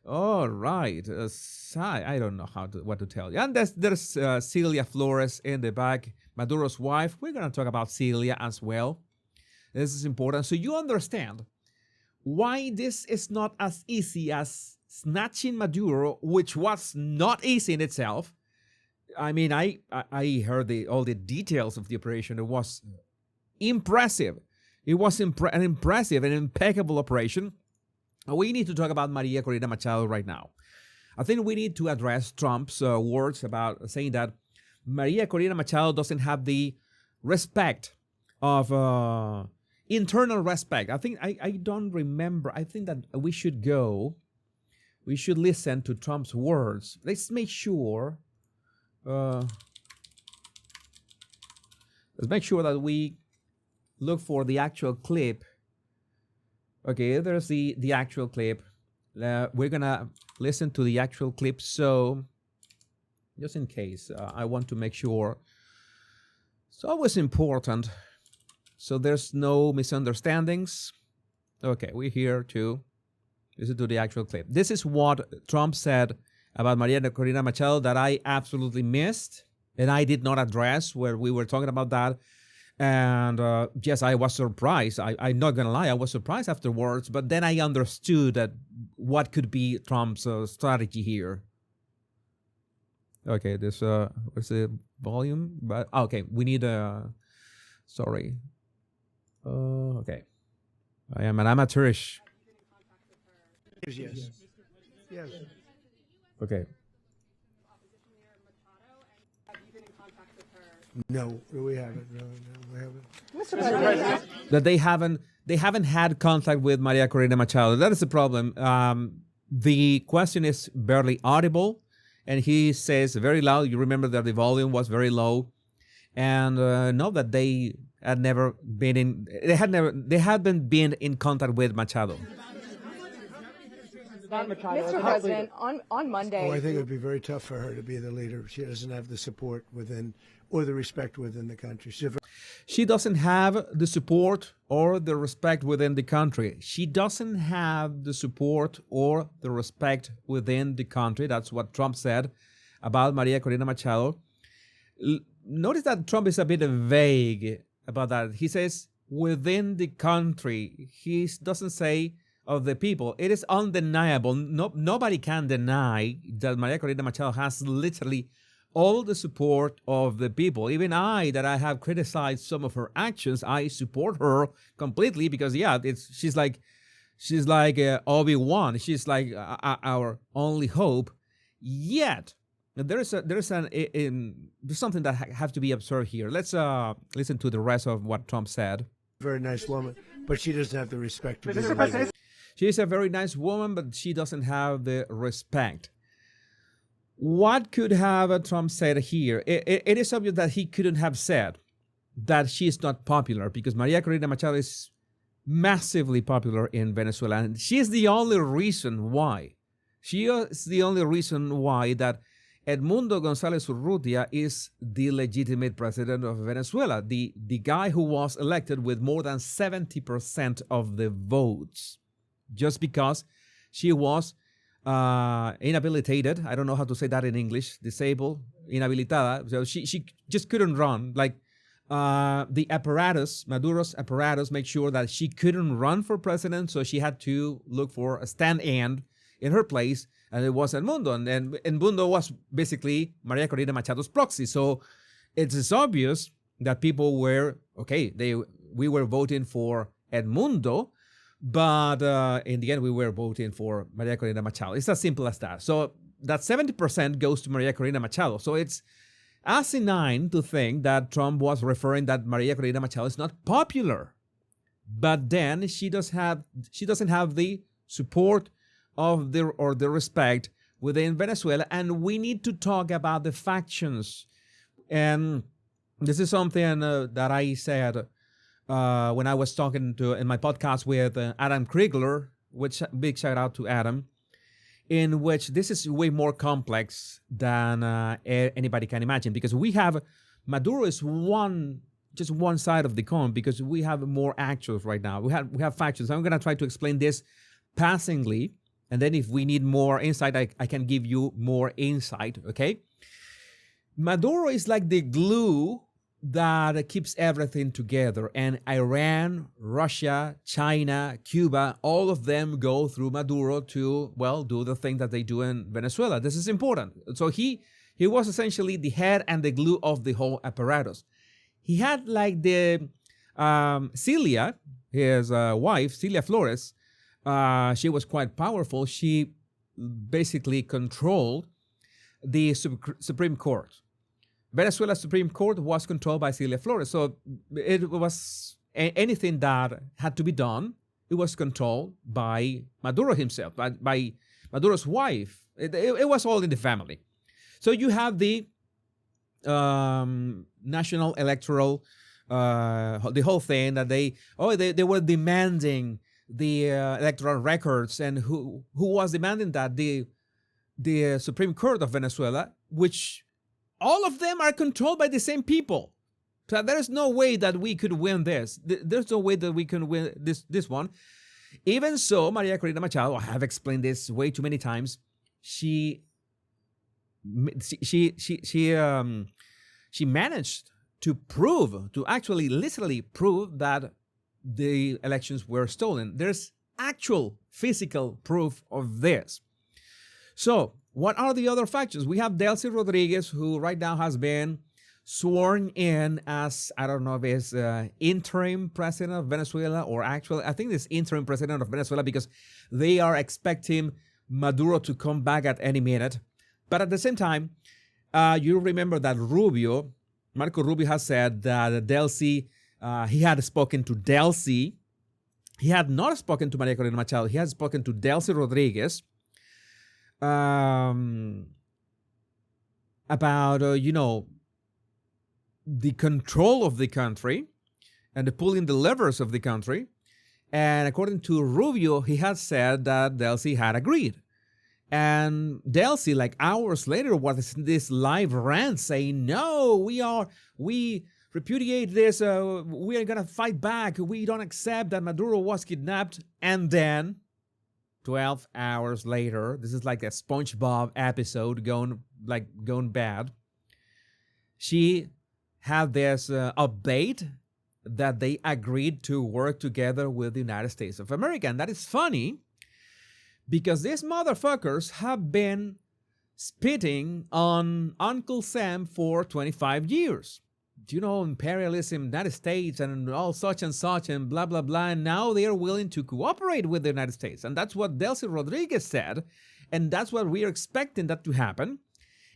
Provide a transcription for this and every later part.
All right. I don't know what to tell you. And there's Celia Flores in the back, Maduro's wife. We're going to talk about Celia as well. This is important. So you understand why this is not as easy as snatching Maduro, which was not easy in itself. I mean, I heard all the details of the operation. It was impressive. It was an impressive and impeccable operation. We need to talk about Maria Corina Machado right now. I think we need to address Trump's words about saying that Maria Corina Machado doesn't have the respect of internal respect. I think I don't remember. I think that we should listen to Trump's words. Let's make sure. Let's make sure that we look for the actual clip. Okay, there's the actual clip. We're gonna listen to the actual clip. So, just in case, I want to make sure. It's always important, so there's no misunderstandings. Okay, we're here to listen to the actual clip. This is what Trump said about Maria Corina Machado that I absolutely missed, and I did not address where we were talking about that. And yes, I was surprised. I'm not going to lie. I was surprised afterwards. But then I understood that what could be Trump's strategy here. Okay, this what's the volume? But okay, we need a. Sorry. Okay. I am an amateurish. Yes. Yes. Okay. No, we haven't. No, we haven't. Mr. President. That they haven't had contact with Maria Corina Machado. That is the problem. The question is barely audible, and he says very loud. You remember that the volume was very low, and know that they had never been in. They hadn't been in contact with Machado. Mr. President, on Monday. Oh, I think it would be very tough for her to be the leader. She doesn't have the support within or the respect within the country. She doesn't have the support or the respect within the country. She doesn't have the support or the respect within the country. That's what Trump said about Maria Corina Machado. Notice that Trump is a bit vague about that. He says within the country. He doesn't say of the people. It is undeniable. Nobody can deny that Maria Corina Machado has literally all the support of the people. Even I, that I have criticized some of her actions, I support her completely because, yeah, she's like Obi-Wan. She's like our only hope. Yet, there's something that has to be observed here. Let's listen to the rest of what Trump said. Very nice woman, but she doesn't have the respect to be the leader. She's a very nice woman, but she doesn't have the respect. What could have Trump said here? It is obvious that he couldn't have said that she is not popular because Maria Corina Machado is massively popular in Venezuela. And she is the only reason why. She is the only reason why that Edmundo González Urrutia is the legitimate president of Venezuela, the guy who was elected with more than 70% of the votes, just because she was inhabilitated. I don't know how to say that in English. Disabled, inhabilitada. So she just couldn't run. Like the apparatus, Maduro's apparatus, made sure that she couldn't run for president. So she had to look for a stand-in in her place, and it was Edmundo. And Edmundo was basically Maria Corina Machado's proxy. So it's obvious that people were okay. We were voting for Edmundo. But in the end, we were voting for Maria Corina Machado. It's as simple as that. So that 70% goes to Maria Corina Machado. So it's asinine to think that Trump was referring that Maria Corina Machado is not popular. But then she doesn't have the support of the respect within Venezuela. And we need to talk about the factions. And this is something that I said when I was talking in my podcast with Adam Kriegler, which big shout out to Adam, in which this is way more complex than anybody can imagine, because we have Maduro is just one side of the coin, because we have more actors right now. We have factions. I'm going to try to explain this passingly, And then if we need more insight, I can give you more insight, okay? Maduro is like the glue that keeps everything together. And Iran, Russia, China, Cuba, all of them go through Maduro to, well, do the thing that they do in Venezuela. This is important. So he was essentially the head and the glue of the whole apparatus. He had like the Celia, his wife, Celia Flores. She was quite powerful. She basically controlled the Supreme Court. Venezuela's Supreme Court was controlled by Celia Flores. So it was anything that had to be done, it was controlled by Maduro himself, by Maduro's wife. It was all in the family. So you have the national electoral, the whole thing that they were demanding the electoral records. And who was demanding that? The Supreme Court of Venezuela, which all of them are controlled by the same people. So there's no way that we could win this. There's no way that we can win this one. Even so, Maria Corina Machado, I have explained this way too many times. She managed to actually literally prove that the elections were stolen. There's actual physical proof of this. So what are the other factions? We have Delcy Rodriguez, who right now has been sworn in as, I don't know if it's interim president of Venezuela, or actually, I think it's interim president of Venezuela, because they are expecting Maduro to come back at any minute. But at the same time, you remember that Marco Rubio has said that Delcy, he had spoken to Delcy. He had not spoken to Maria Corina Machado. He had spoken to Delcy Rodriguez about, the control of the country and the pulling the levers of the country. And according to Rubio, he had said that Delcy had agreed. And Delcy, like hours later, was this live rant saying, no, we repudiate this. We are going to fight back. We don't accept that Maduro was kidnapped. And then 12 hours later, this is like a SpongeBob episode going bad. She had this update that they agreed to work together with the United States of America. And that is funny because these motherfuckers have been spitting on Uncle Sam for 25 years. Imperialism, United States, and all such and such, and blah, blah, blah. And now they are willing to cooperate with the United States. And that's what Delcy Rodriguez said. And that's what we are expecting that to happen.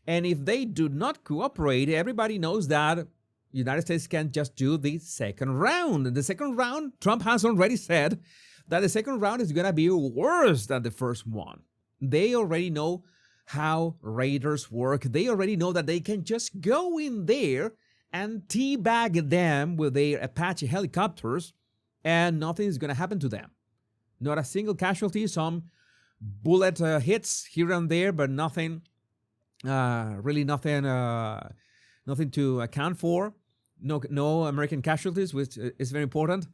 And if they do not cooperate, everybody knows that the United States can just do the second round. And the second round, Trump has already said that the second round is going to be worse than the first one. They already know how raiders work. They already know that they can just go in there and teabag them with their Apache helicopters, and nothing is going to happen to them. Not a single casualty, some bullet hits here and there, but nothing, really nothing to account for. No American casualties, which is very important.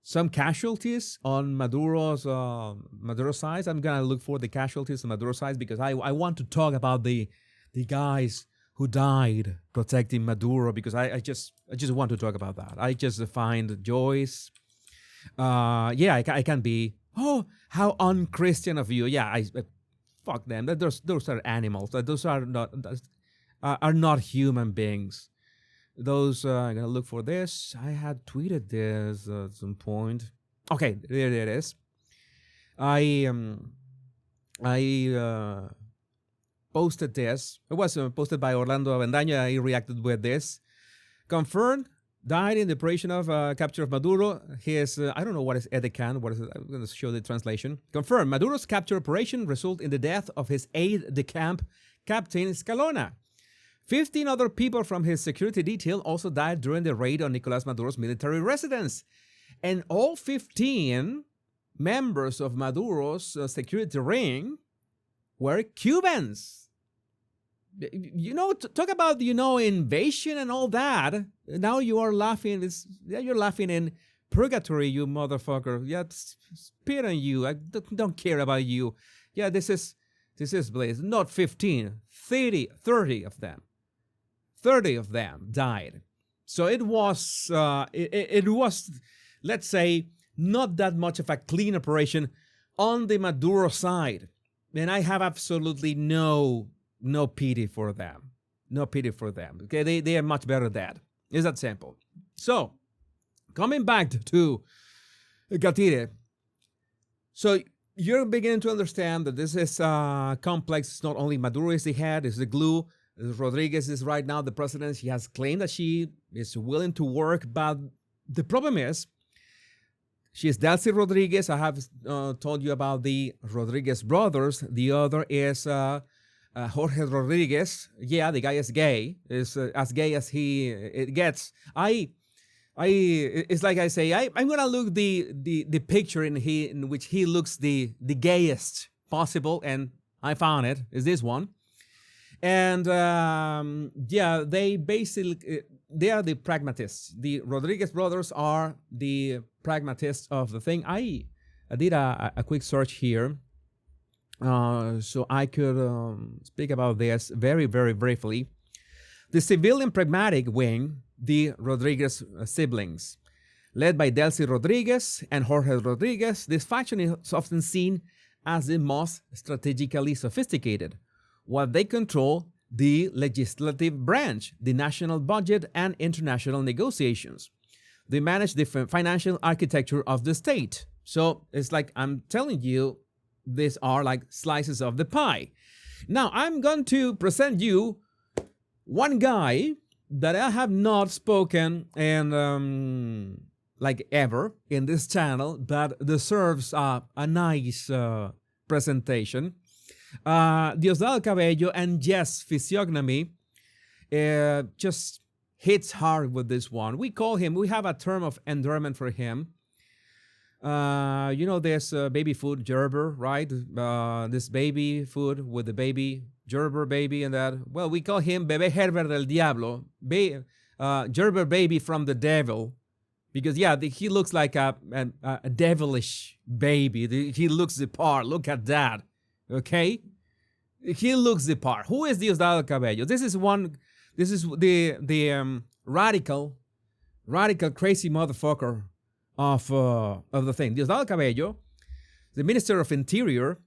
Some casualties on Maduro's side. I'm going to look for the casualties on Maduro's side because I want to talk about the guys who died protecting Maduro, because I just want to talk about that. I just find Joyce. I can be, how unchristian of you. Yeah, I fuck them. Those are animals. Those are not human beings. Those, I'm gonna look for this. I had tweeted this at some point. Okay, there it is. I posted this. It was posted by Orlando Avendaño. He reacted with this. Confirmed, died in the operation of capture of Maduro. His, I don't know what is Edecan. What is it? I'm going to show the translation. Confirmed, Maduro's capture operation resulted in the death of his aide-de-camp, Captain Scalona. 15 other people from his security detail also died during the raid on Nicolas Maduro's military residence. And all 15 members of Maduro's security ring were Cubans. Talk about, invasion and all that. Now you are laughing. You're laughing in purgatory, you motherfucker. Yeah, spit on you. I don't care about you. Yeah, this is Blaze. Not 15, 30 of them. 30 of them died. So it was, let's say, not that much of a clean operation on the Maduro side. And I have absolutely no pity for them. No pity for them. Okay, they are much better than that. It's that simple. So, coming back to Gatire. So, you're beginning to understand that this is complex. It's not only Maduro is the head, it's the glue. Rodriguez is right now the president. She has claimed that she is willing to work, but the problem is, she is Delcy Rodriguez. I have told you about the Rodriguez brothers. The other is Jorge Rodriguez. Yeah, the guy is gay. Is as gay as it gets. It's like I say. I'm gonna look the picture in which he looks the gayest possible, and I found it. Is this one? And yeah, they basically they are the pragmatists. The Rodriguez brothers are the pragmatists of the thing. I did a quick search here, so I could speak about this very, very briefly. The civilian pragmatic wing, the Rodriguez siblings, led by Delcy Rodriguez and Jorge Rodriguez, this faction is often seen as the most strategically sophisticated, while they control the legislative branch, the national budget, and international negotiations. They manage the financial architecture of the state. So it's like I'm telling you, these are like slices of the pie. Now I'm going to present you one guy that I have not spoken and like ever in this channel, but deserves a nice presentation. Diosdado Cabello, and yes, physiognomy just hits hard with this one. We have a term of endearment for him. You know, there's baby food Gerber, right? This baby food with the baby Gerber baby and that. Well, we call him Bebé Herbert del Diablo, Gerber baby from the devil, because yeah, he looks like a devilish baby. He looks the part. Look at that. Okay, he looks the part. Who is Diosdado Cabello? This is the radical crazy motherfucker of the thing. Diosdado Cabello, the Minister of Interior,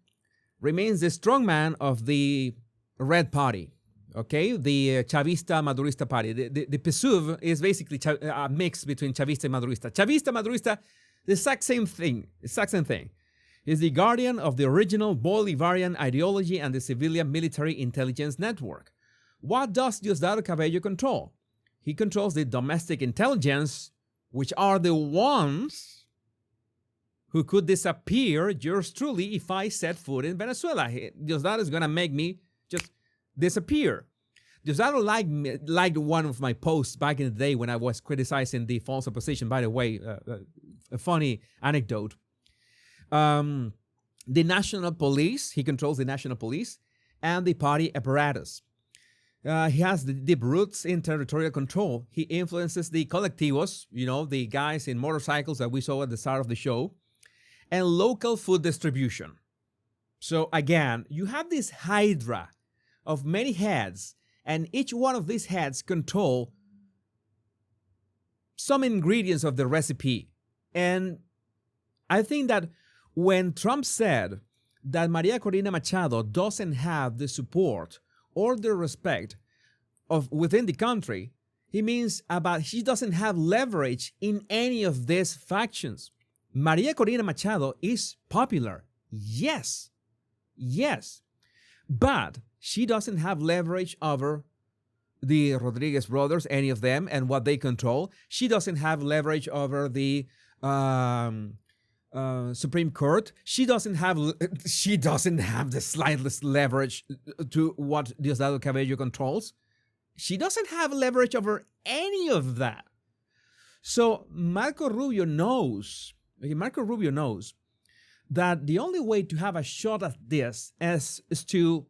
remains the strongman of the Red Party. Okay, the Chavista Madurista Party. The PSUV is basically a mix between Chavista and Madurista. Chavista Madurista, the exact same thing. Is the guardian of the original Bolivarian ideology and the civilian military intelligence network. What does Diosdado Cabello control? He controls the domestic intelligence, which are the ones who could disappear yours truly if I set foot in Venezuela. Diosdado is going to make me just disappear. Diosdado liked one of my posts back in the day when I was criticizing the false opposition. By the way, a funny anecdote. The national police, he controls the national police and the party apparatus. He has the deep roots in territorial control. He influences the colectivos, you know, the guys in motorcycles that we saw at the start of the show, and local food distribution. So again, you have this hydra of many heads, and each one of these heads control some ingredients of the recipe. And I think that when Trump said that Maria Corina Machado doesn't have the support or the respect of within the country, he means about she doesn't have leverage in any of these factions. Maria Corina Machado is popular, yes, but she doesn't have leverage over the Rodriguez brothers, any of them, and what they control. She doesn't have leverage over the Supreme Court. She doesn't have the slightest leverage to what Diosdado Cabello controls. She doesn't have leverage over any of that. So Marco Rubio knows that the only way to have a shot at this is to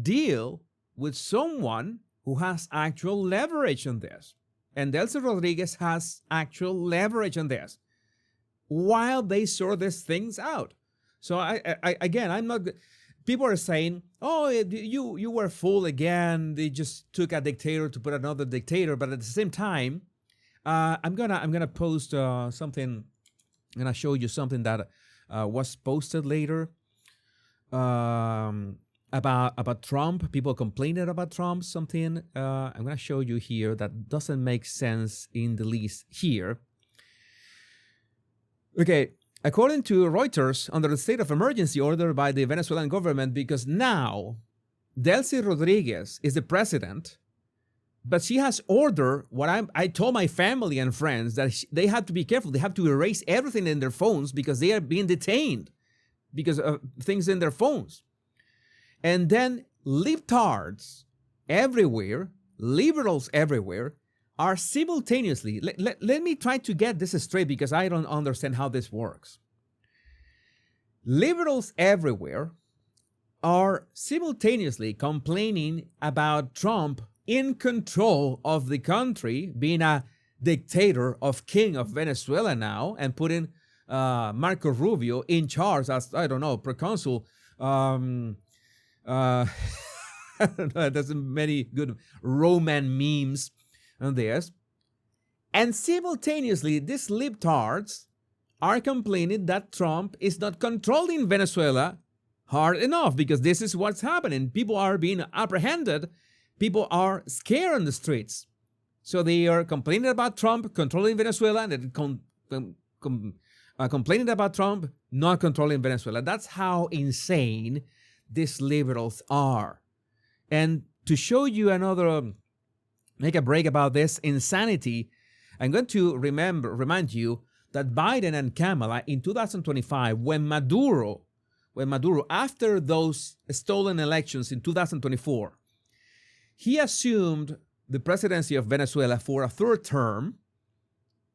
deal with someone who has actual leverage on this. And Delcy Rodriguez has actual leverage on this. while they sort these things out. So again, I'm not. People are saying, "Oh, you were fooled again. They just took a dictator to put another dictator." But at the same time, I'm gonna post something. I'm gonna show you something that was posted later about Trump. People complaining about Trump. Something I'm gonna show you here that doesn't make sense in the least here. Okay. According to Reuters, under the state of emergency ordered by the Venezuelan government, because now Delcy Rodriguez is the president, but she has ordered what I told my family and friends that they have to be careful. They have to erase everything in their phones because they are being detained because of things in their phones. And then libtards everywhere, liberals everywhere, are simultaneously, let me try to get this straight because I don't understand how this works. Liberals everywhere are simultaneously complaining about Trump in control of the country, being a dictator of king of Venezuela now, and putting Marco Rubio in charge as, I don't know, proconsul. I don't know, there's many good Roman memes on this. And simultaneously, these libtards are complaining that Trump is not controlling Venezuela hard enough because this is what's happening. People are being apprehended. People are scared on the streets. So they are complaining about Trump controlling Venezuela and complaining about Trump not controlling Venezuela. That's how insane these liberals are. And to show you another, make a break about this insanity, I'm going to remind you that Biden and Kamala in 2025, when Maduro, after those stolen elections in 2024, he assumed the presidency of Venezuela for a third term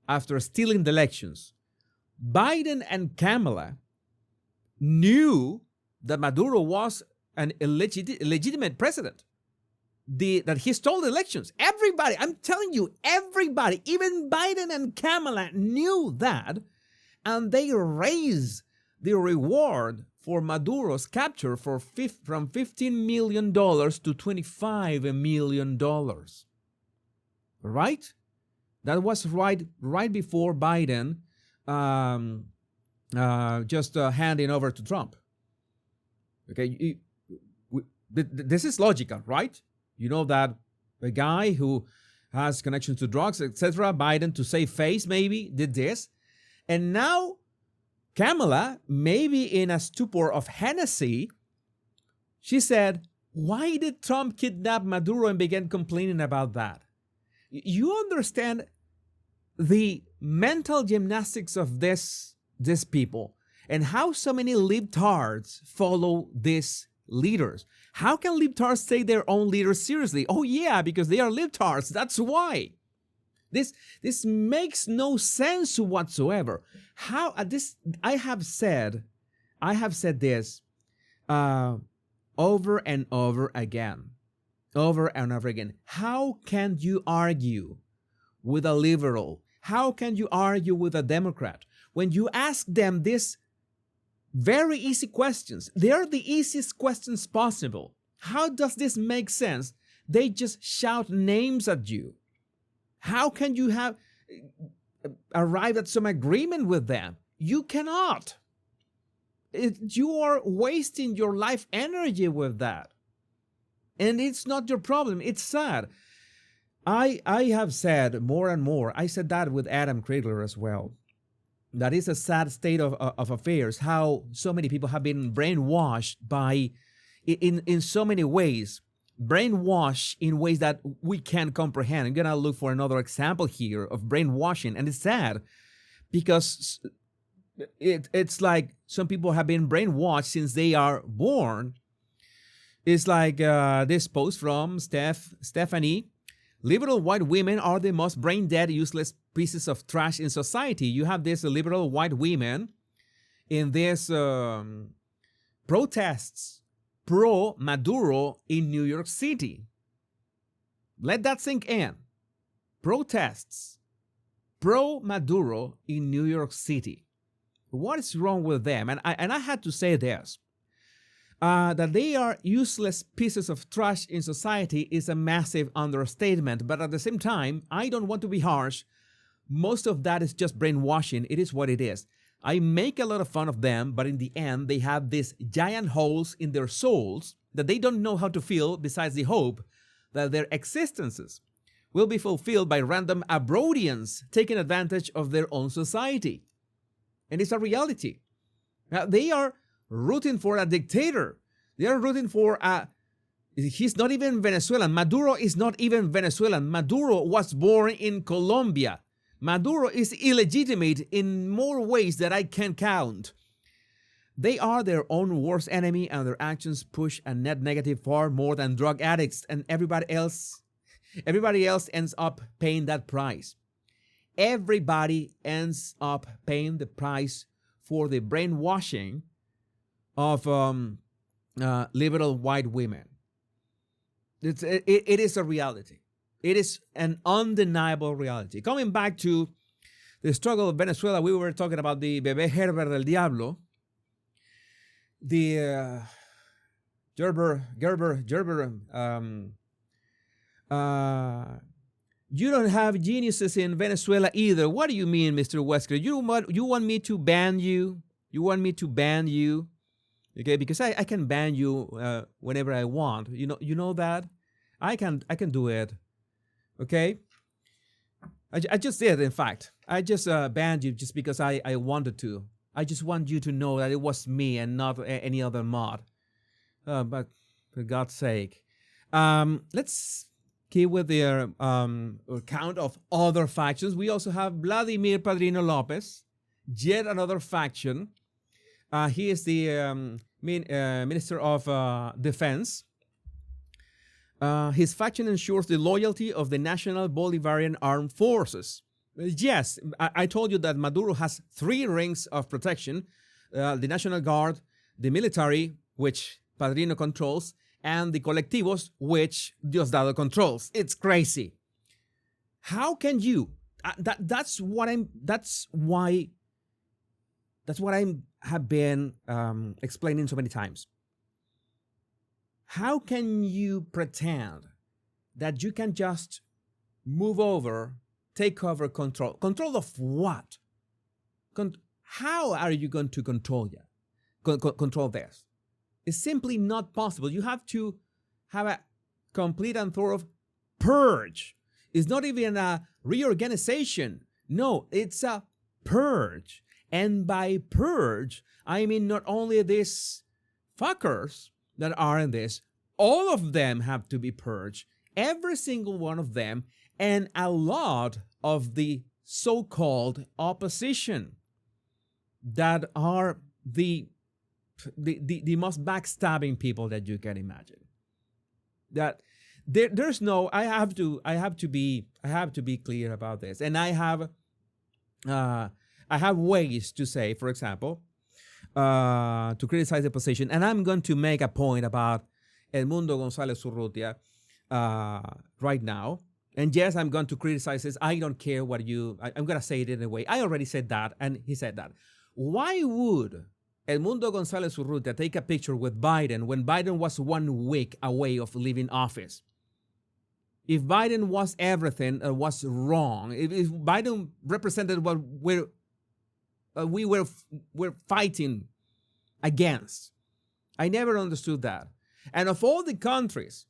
after stealing the elections. Biden and Kamala knew that Maduro was an illegitimate president, that he stole the elections. Everybody, I'm telling you, everybody, even Biden and Kamala knew that, and they raised the reward for Maduro's capture from $15 million to $25 million. Right? That was right before Biden just handing over to Trump. Okay, this is logical, right? You know that a guy who has connections to drugs, etc., Biden, to save face, maybe did this. And now Kamala, maybe in a stupor of Hennessy, she said, why did Trump kidnap Maduro, and began complaining about that? You understand the mental gymnastics of these people and how so many libtards follow these leaders. How can libtards take their own leaders seriously? Oh yeah, because they are libtards. That's why. This makes no sense whatsoever. How I have said this over and over again. How can you argue with a liberal? How can you argue with a Democrat when you ask them this very easy questions? They are the easiest questions possible. How does this make sense? They just shout names at you. How can you have arrived at some agreement with them? You cannot. You are wasting your life energy with that. And it's not your problem. It's sad. I have said more and more, I said that with Adam Kriegler as well, that is a sad state of affairs, how so many people have been brainwashed in so many ways, brainwashed in ways that we can't comprehend. I'm going to look for another example here of brainwashing, and it's sad because it's like some people have been brainwashed since they are born. It's like this post from Stephanie. Liberal white women are the most brain-dead, useless pieces of trash in society. You have these liberal white women in these protests pro-Maduro in New York City. Let that sink in. Protests pro-Maduro in New York City. what is wrong with them? And I had to say this. That they are useless pieces of trash in society is a massive understatement. But at the same time, I don't want to be harsh. Most of that is just brainwashing. It is what it is. I make a lot of fun of them, but in the end, they have these giant holes in their souls that they don't know how to fill, besides the hope that their existences will be fulfilled by random abroadians taking advantage of their own society. And it's a reality. Now, they are rooting for a dictator. They are rooting for he's not even Venezuelan. Maduro is not even Venezuelan. Maduro was born in Colombia. Maduro is illegitimate in more ways that I can count. They are their own worst enemy, and their actions push a net negative far more than drug addicts, and everybody else ends up paying that price. Everybody ends up paying the price for the brainwashing of liberal white women. It is a reality. It is an undeniable reality. Coming back to the struggle of Venezuela, we were talking about the Bebé Gerber del Diablo, the Gerber. You don't have geniuses in Venezuela either. What do you mean, Mr. Wesker? You want me to ban you? You want me to ban you? Okay, because I can ban you whenever I want. You know that? I can do it. Okay? I just did, in fact. I just banned you just because I wanted to. I just want you to know that it was me and not any other mod. But for God's sake. Let's keep with the account of other factions. We also have Vladimir Padrino Lopez, yet another faction. He is the Minister of Defense. His faction ensures the loyalty of the National Bolivarian Armed Forces. Yes, I told you that Maduro has 3 rings of protection, the National Guard, the military, which Padrino controls, and the colectivos, which Diosdado controls. It's crazy. How can you? That's what I have been explaining so many times. How can you pretend that you can just move over, take over control? Control of what? How are you going to control this? It's simply not possible. You have to have a complete and thorough purge. It's not even a reorganization. No, it's a purge. And by purge, I mean not only these fuckers that are in this, all of them have to be purged. Every single one of them, and a lot of the so-called opposition that are the most backstabbing people that you can imagine. That there's no. I have to be clear about this, and I have ways to say, for example, to criticize the position, and I'm going to make a point about Edmundo González Urrutia right now. And yes, I'm going to criticize this. I don't care what I'm going to say it anyway. I already said that, and he said that. Why would Edmundo González Urrutia take a picture with Biden when Biden was 1 week away of leaving office? If Biden was everything was wrong, if Biden represented what we were fighting against, I never understood that. And of all the countries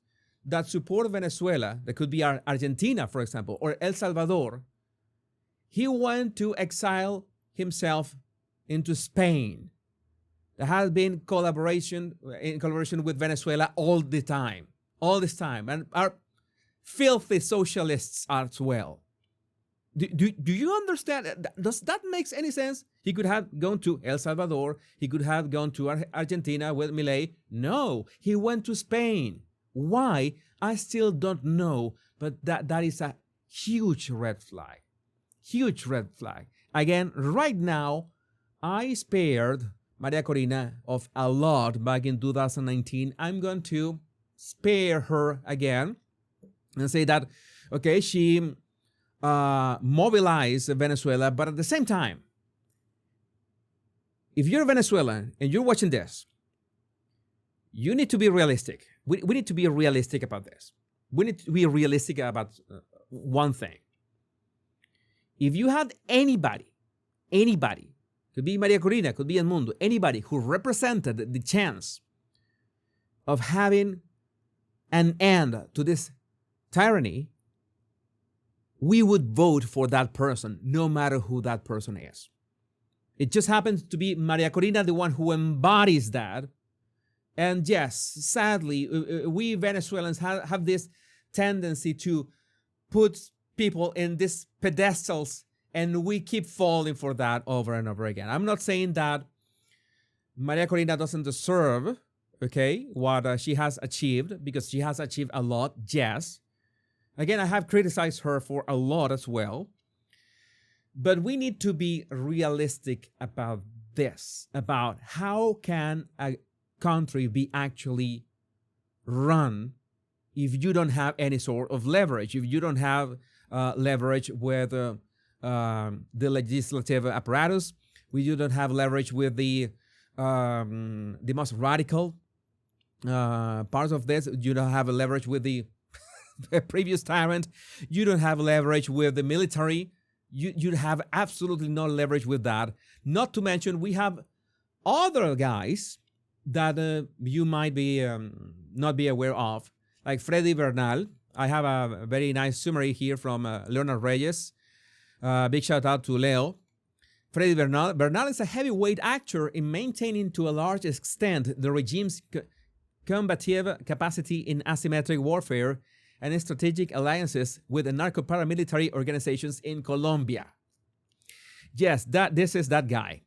that support Venezuela, that could be Argentina, for example, or El Salvador, he went to exile himself into Spain. There has been in collaboration with Venezuela all this time, and are filthy socialists as well. Do you understand? Does that make any sense? He could have gone to El Salvador. He could have gone to Argentina with Milei. No, he went to Spain. Why? I still don't know, but that is a huge red flag. Huge red flag. Again, right now, I spared Maria Corina of a lot back in 2019. I'm going to spare her again and say that, okay, she mobilized Venezuela, but at the same time, if you're Venezuelan and you're watching this, you need to be realistic. We need to be realistic about this. We need to be realistic about one thing. If you had anybody, could be Maria Corina, could be El Mundo, anybody who represented the chance of having an end to this tyranny, we would vote for that person, no matter who that person is. It just happens to be Maria Corina, the one who embodies that. And yes, sadly, we Venezuelans have this tendency to put people in these pedestals, and we keep falling for that over and over again. I'm not saying that Maria Corina doesn't deserve, okay, what she has achieved, because she has achieved a lot, yes. Again, I have criticized her for a lot as well. But we need to be realistic about this, about how can a country be actually run if you don't have any sort of leverage, if you don't have leverage with the legislative apparatus, if you don't have leverage with the most radical parts of this, you don't have a leverage with the previous tyrant, you don't have leverage with the military, you have absolutely no leverage with that. Not to mention, we have other guys that you might be not be aware of, like Freddy Bernal. I have a very nice summary here from Leonard Reyes. Big shout out to Leo. Freddy Bernal. Bernal is a heavyweight actor in maintaining to a large extent the regime's combative capacity in asymmetric warfare and strategic alliances with the narco-paramilitary organizations in Colombia. Yes, this is that guy.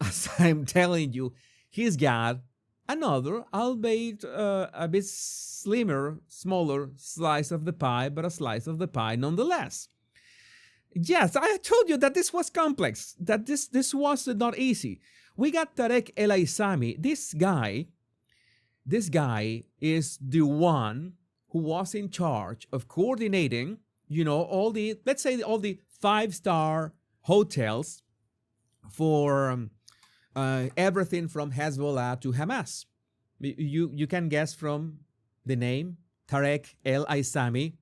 As I'm telling you, he's got another, albeit a bit smaller slice of the pie, but a slice of the pie nonetheless. Yes, I told you that this was complex, that this was not easy. We got Tarek El Aissami. This guy is the one who was in charge of coordinating, all the 5-star hotels for everything from Hezbollah to Hamas. You can guess from the name, Tarek El Aissami.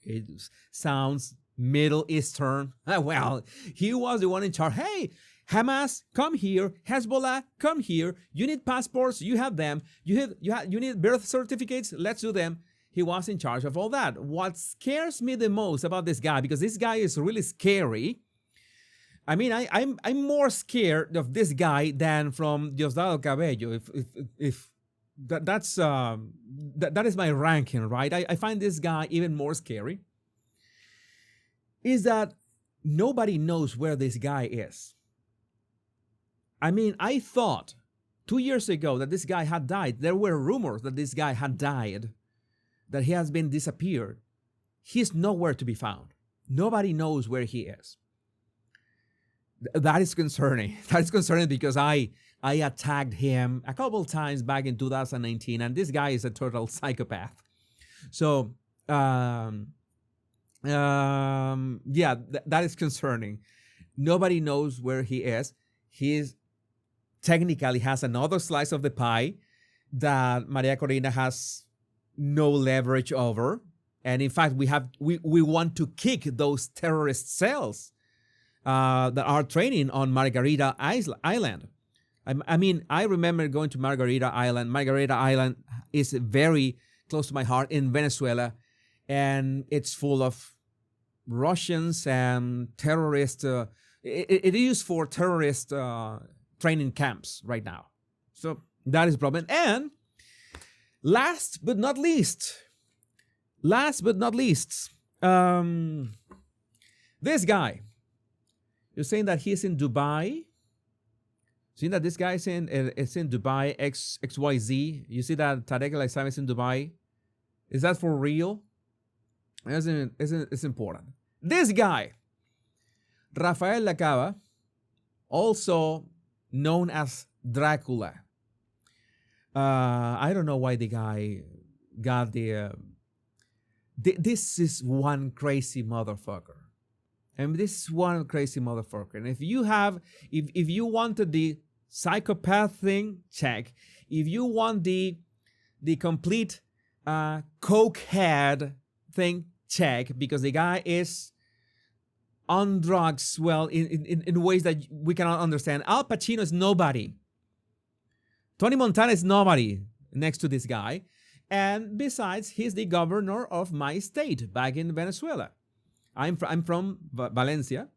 It sounds Middle Eastern. Well, he was the one in charge. Hey, Hamas, come here. Hezbollah, come here. You need passports, you have them. You need birth certificates, let's do them. He was in charge of all that. What scares me the most about this guy, because this guy is really scary. I mean, I'm more scared of this guy than from Diosdado Cabello. If that is my ranking, right? I find this guy even more scary. Is that nobody knows where this guy is. I mean, I thought 2 years ago that this guy had died. There were rumors that this guy had died, that he has been disappeared. He's nowhere to be found. Nobody knows where he is. That is concerning. That is concerning because I attacked him a couple times back in 2019, and this guy is a total psychopath. So, yeah, that is concerning. Nobody knows where he is. He technically has another slice of the pie that Maria Corina has no leverage over. And in fact, we want to kick those terrorist cells that are training on Margarita Island. I mean, I remember going to Margarita Island. Margarita Island is very close to my heart in Venezuela, and it's full of Russians and terrorists. It is used for terrorist training camps right now. So that is a problem. And last but not least, this guy, you're saying that he's in Dubai. Seeing that this guy is in Dubai, XYZ. You see that Tarek El Aissami is in Dubai. Is that for real? It's important. This guy, Rafael Lacaba, also known as Dracula. I don't know why the guy got this is one crazy motherfucker. And this is one crazy motherfucker. And if you wanted the psychopath thing, check. If you want the complete cokehead thing, check, because the guy is on drugs, well, in ways that we cannot understand. Al Pacino is nobody. Tony Montana is nobody next to this guy. And besides, he's the governor of my state back in Venezuela. I'm from Valencia,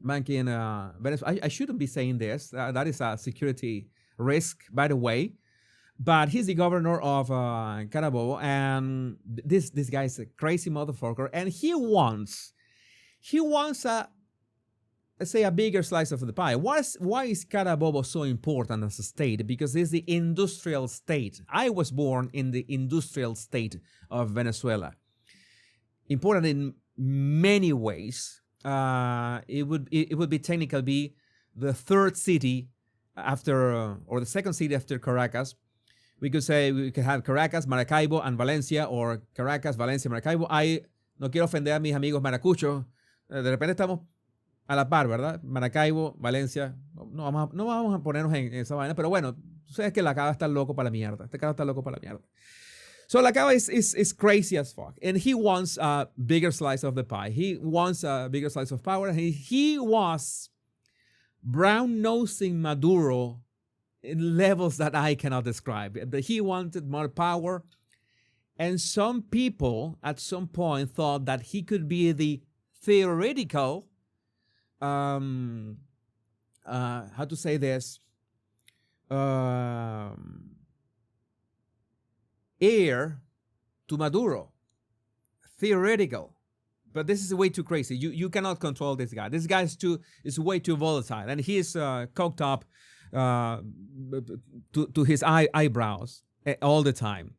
back in Venezuela. I shouldn't be saying this. That is a security risk, by the way. But he's the governor of Carabobo, and this guy is a crazy motherfucker, and he wants a, let's say, a bigger slice of the pie. Why is Carabobo so important as a state? Because it's the industrial state. I was born in the industrial state of Venezuela. Important in many ways. It would be technically be the third city after, or the second city after Caracas. We could say we could have Caracas, Maracaibo, and Valencia, or Caracas, Valencia, Maracaibo. No quiero ofender a mis amigos maracuchos. De repente estamos a la par, ¿verdad? Maracaibo, Valencia. No vamos a ponernos en esa vaina, pero bueno, sabes que la Cava está loco para la mierda. Este cara está loco para la mierda. So la Cava is crazy as fuck. And he wants a bigger slice of the pie. He wants a bigger slice of power. He was brown-nosing Maduro in levels that I cannot describe. But he wanted more power. And some people at some point thought that he could be the theoretical, how to say this, heir to Maduro. Theoretical. But this is way too crazy. You cannot control this guy. This guy is way too volatile. And he is coked up to his eyebrows all the time.